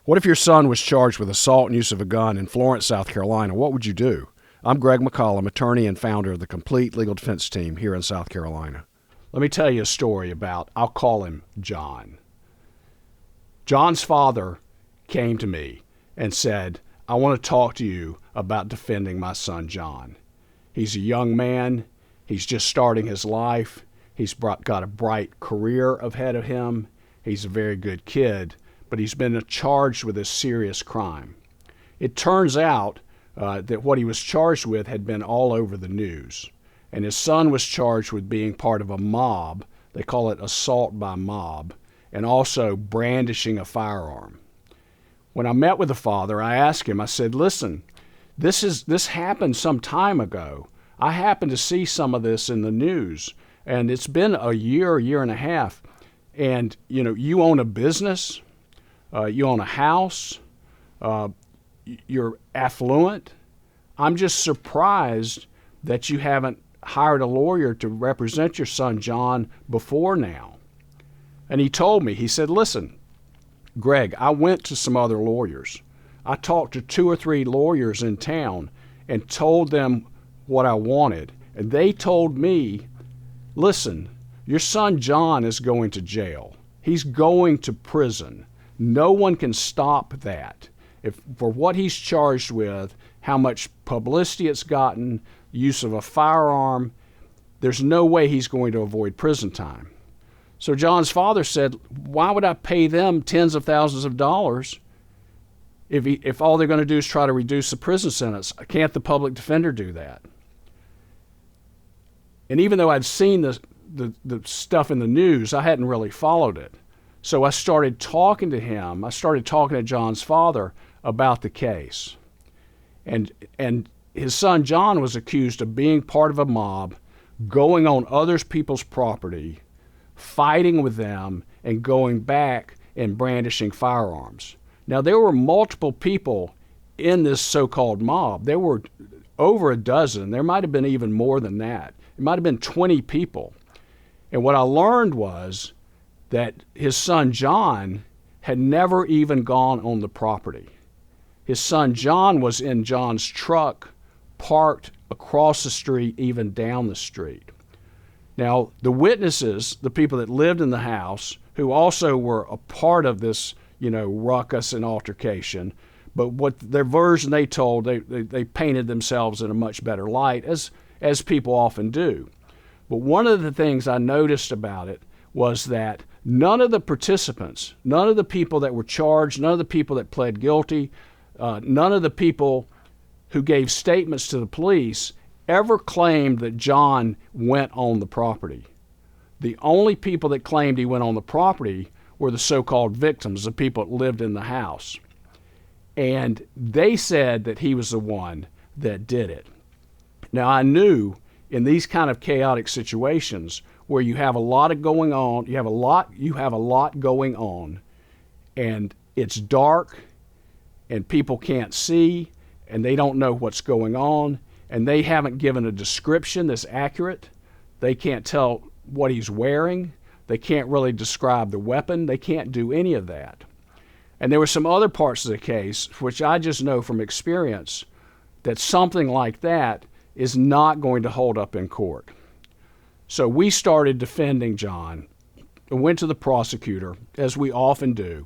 What if your son was charged with assault and use of a gun in Florence, South Carolina? What would you do? I'm Greg McCollum, attorney and founder of the Complete Legal Defense Team here in South Carolina. Let me tell you a story about, I'll call him John. John's father came to me and said, I want to talk to you about defending my son John. He's a young man. He's just starting his life. He's got a bright career ahead of him. He's a very good kid, but he's been charged with a serious crime. It turns out that what he was charged with had been all over the news. And his son was charged with being part of a mob. They call it assault by mob, and also brandishing a firearm. When I met with the father, I asked him, I said, listen, this happened some time ago. I happened to see some of this in the news, and it's been a year and a half. And, you own a business, you own a house, you're affluent. I'm just surprised that you haven't hired a lawyer to represent your son John before now. And he told me, he said, listen, Greg, I went to some other lawyers. I talked to 2 or 3 lawyers in town and told them what I wanted. And they told me, listen, your son John is going to jail. He's going to prison. No one can stop that. For what he's charged with, how much publicity it's gotten, use of a firearm, there's no way he's going to avoid prison time. So John's father said, why would I pay them tens of thousands of dollars if all they're going to do is try to reduce the prison sentence? Can't the public defender do that? And even though I'd seen the stuff in the news, I hadn't really followed it. So I started talking to him. I started talking to John's father about the case. And his son John was accused of being part of a mob, going on other people's property, fighting with them, and going back and brandishing firearms. Now, there were multiple people in this so-called mob. There were over a dozen. There might have been even more than that. It might have been 20 people. And what I learned was that his son John had never even gone on the property. His son John was in John's truck, parked across the street, even down the street. Now, the witnesses, the people that lived in the house, who also were a part of this, ruckus and altercation, but what their version they told, they painted themselves in a much better light, as people often do. But one of the things I noticed about it was that none of the participants, none of the people that were charged, none of the people that pled guilty, none of the people who gave statements to the police ever claimed that John went on the property. The only people that claimed he went on the property were the so-called victims, the people that lived in the house. And they said that he was the one that did it. Now, I knew in these kind of chaotic situations where you have a lot going on, you have a lot going on, and it's dark, and people can't see, and they don't know what's going on, and they haven't given a description that's accurate. They can't tell what he's wearing. They can't really describe the weapon. They can't do any of that. And there were some other parts of the case, which I just know from experience, that something like that is not going to hold up in court. So we started defending John and went to the prosecutor, as we often do,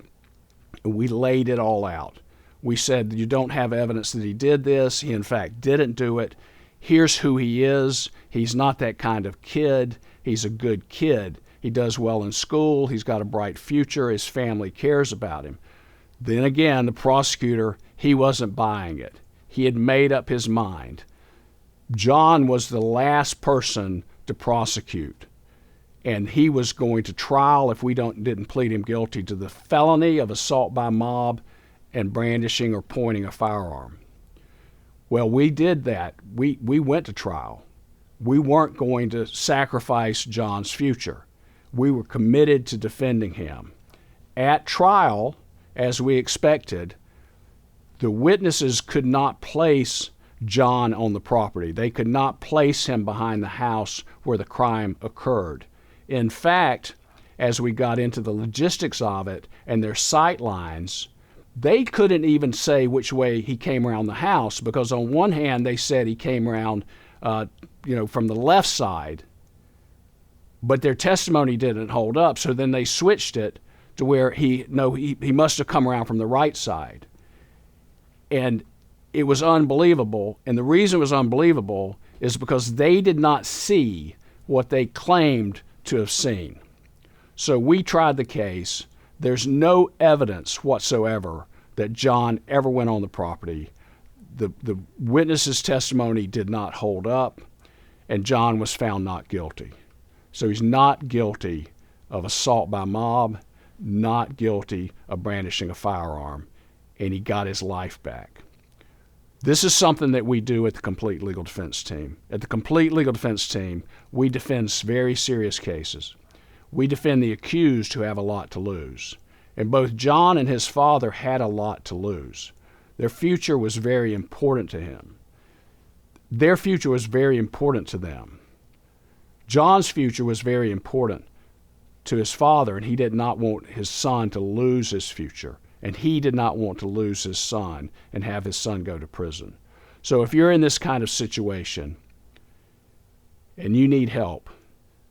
and we laid it all out. We said, you don't have evidence that he did this. He, in fact, didn't do it. Here's who he is. He's not that kind of kid. He's a good kid. He does well in school. He's got a bright future. His family cares about him. Then again, the prosecutor, he wasn't buying it. He had made up his mind. John was the last person to prosecute, and he was going to trial if we didn't plead him guilty to the felony of assault by mob and brandishing or pointing a firearm. Well, we did that. We went to trial. We weren't going to sacrifice John's future. We were committed to defending him. At trial, as we expected, the witnesses could not place John on the property. They could not place him behind the house where the crime occurred. In fact, as we got into the logistics of it and their sight lines, They couldn't even say which way he came around the house, because on one hand they said he came around, from the left side, but their testimony didn't hold up. So then they switched it to where he must have come around from the right side. And it was unbelievable. And the reason it was unbelievable is because they did not see what they claimed to have seen. So we tried the case. There's no evidence whatsoever that John ever went on the property. The witness's testimony did not hold up, and John was found not guilty. So he's not guilty of assault by mob, not guilty of brandishing a firearm, and he got his life back. This is something that we do at the Complete Legal Defense Team. At the Complete Legal Defense Team, we defend very serious cases. We defend the accused who have a lot to lose. And both John and his father had a lot to lose. Their future was very important to him. Their future was very important to them. John's future was very important to his father, and he did not want his son to lose his future. And he did not want to lose his son and have his son go to prison. So if you're in this kind of situation and you need help,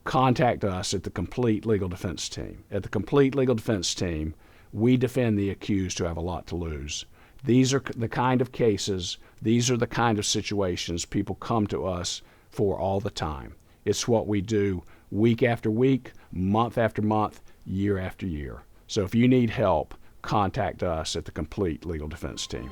contact us at the Complete Legal Defense Team. At the Complete Legal Defense Team, we defend the accused who have a lot to lose. These are the kind of cases, these are the kind of situations people come to us for all the time. It's what we do week after week, month after month, year after year. So if you need help, contact us at the Complete Legal Defense Team.